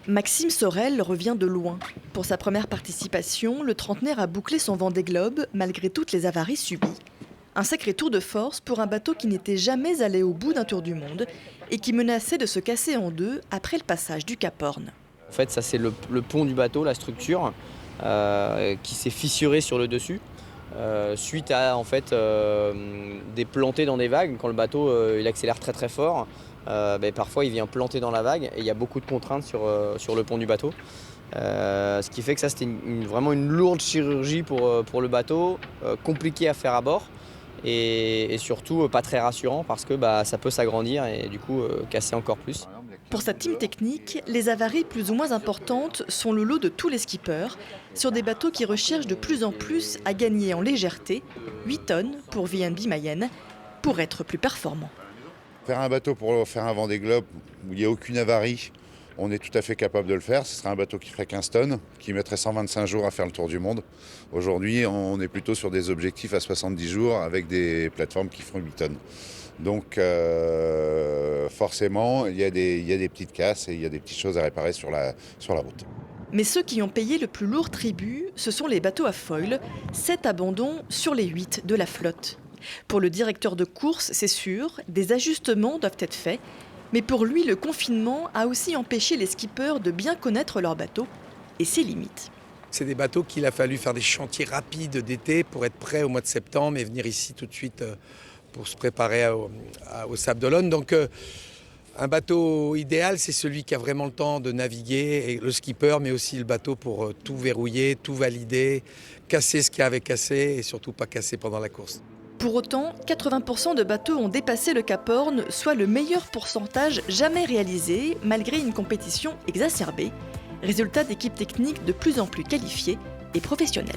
Maxime Sorel revient de loin. Pour sa première participation, le trentenaire a bouclé son Vendée Globe malgré toutes les avaries subies. Un sacré tour de force pour un bateau qui n'était jamais allé au bout d'un tour du monde et qui menaçait de se casser en deux après le passage du Cap Horn. En fait, ça c'est le pont du bateau, la structure, qui s'est fissurée sur le dessus. Suite à en fait, des plantées dans des vagues. Quand le bateau il accélère très très fort, parfois il vient planter dans la vague et il y a beaucoup de contraintes sur le pont du bateau. Ce qui fait que ça c'était vraiment une lourde chirurgie pour le bateau, compliqué à faire à bord et surtout pas très rassurant parce que ça peut s'agrandir et du coup casser encore plus. Pour sa team technique, les avaries plus ou moins importantes sont le lot de tous les skippers sur des bateaux qui recherchent de plus en plus à gagner en légèreté, 8 tonnes pour VNB Mayenne, pour être plus performants. Faire un bateau pour faire un Vendée Globe où il n'y a aucune avarie, on est tout à fait capable de le faire. Ce serait un bateau qui ferait 15 tonnes, qui mettrait 125 jours à faire le tour du monde. Aujourd'hui, on est plutôt sur des objectifs à 70 jours avec des plateformes qui feront 8 tonnes. Donc forcément, il y a des petites casses et il y a des petites choses à réparer sur la route. Mais ceux qui ont payé le plus lourd tribut, ce sont les bateaux à foil, 7 abandons sur les 8 de la flotte. Pour le directeur de course, c'est sûr, des ajustements doivent être faits. Mais pour lui, le confinement a aussi empêché les skippers de bien connaître leur bateau et ses limites. C'est des bateaux qu'il a fallu faire des chantiers rapides d'été pour être prêts au mois de septembre et venir ici tout de suite pour se préparer au Sable d'Olonne. Donc un bateau idéal, c'est celui qui a vraiment le temps de naviguer, et le skipper, mais aussi le bateau pour tout verrouiller, tout valider, casser ce qu'il y avait cassé et surtout pas casser pendant la course. Pour autant, 80% de bateaux ont dépassé le Cap Horn, soit le meilleur pourcentage jamais réalisé, malgré une compétition exacerbée. Résultat d'équipes techniques de plus en plus qualifiées et professionnelles.